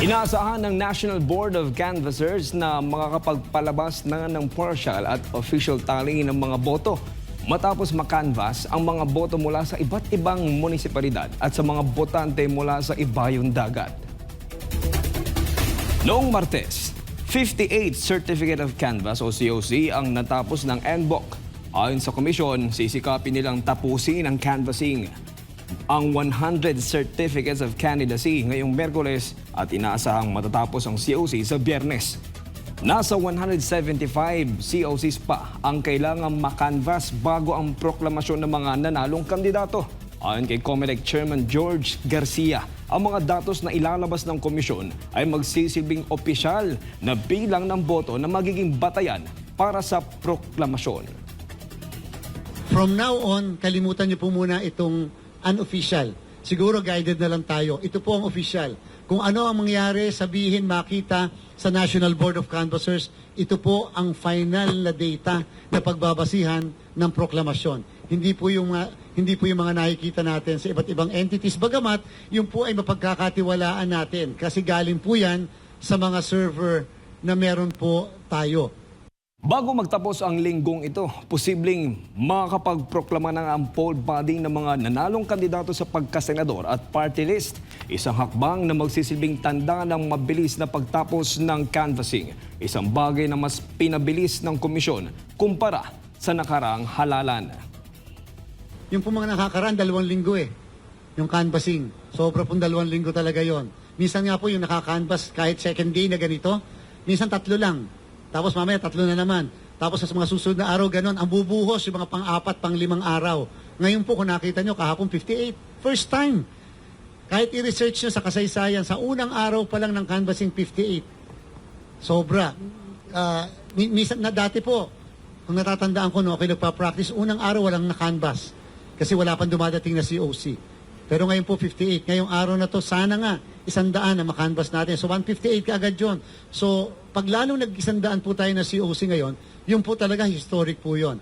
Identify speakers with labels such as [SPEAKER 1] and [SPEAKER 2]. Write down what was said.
[SPEAKER 1] Inaasahan ng National Board of Canvassers na makakapagpalabas na ng partial at official tally ng mga boto matapos makanvas ang mga boto mula sa iba't ibang munisipalidad at sa mga botante mula sa ibayong dagat. Noong Martes, 58 Certificate of Canvass o COC ang natapos ng NBOC. Ayon sa komisyon, sisikapin nilang tapusin ang canvassing ang 100 Certificates of Candidacy ngayong Miyerkules at inaasahang matatapos ang COC sa Biyernes. Nasa 175 COCs pa ang kailangang makanvas bago ang proklamasyon ng mga nanalong kandidato. Ayon kay COMELEC Chairman George Garcia, ang mga datos na ilalabas ng komisyon ay magsisilbing opisyal na bilang ng boto na magiging batayan para sa proklamasyon.
[SPEAKER 2] From now on, kalimutan niyo po muna itong unofficial. Siguro guided na lang tayo. Ito po ang official. Kung ano ang mangyari, sabihin, makita sa National Board of Canvassers, ito po ang final na data na pagbabasihan ng proklamasyon. Hindi po yung mga nakikita natin sa iba't ibang entities. Bagamat, yung po ay mapagkakatiwalaan natin kasi galing po yan sa mga server na meron po tayo.
[SPEAKER 1] Bago magtapos ang linggong ito, posibleng makakapagproklama ng ang poll body ng mga nanalong kandidato sa pagkasenador at party list. Isang hakbang na magsisilbing tanda ng mabilis na pagtapos ng canvassing. Isang bagay na mas pinabilis ng komisyon kumpara sa nakaraang halalan.
[SPEAKER 2] Yung po mga nakakaraan, 2 linggo yung canvassing. Sobra pong 2 linggo talaga yon. Minsan nga po yung nakakanvas kahit second day na ganito, minsan 3 lang. Tapos mamaya 3 na naman. Tapos sa mga susunod na araw, ganon. Ang bubuhos yung mga pang-4, pang-5 araw. Ngayon po, kung nakita nyo, kahapon 58. First time. Kahit i-research nyo sa kasaysayan, sa unang araw pa lang ng canvassing 58. Sobra. Minsan na dati po, kung natatandaan ko, no, okay, nagpa-practice, unang araw walang na-canvass. Kasi wala pang dumadating na COC. Pero ngayon po 58. Ngayong araw na to, sana nga 100 na makanvas natin. So 158 kaagad yun. So pag lalong nag-100 po tayo na COC ngayon, yun po talaga historic po yun.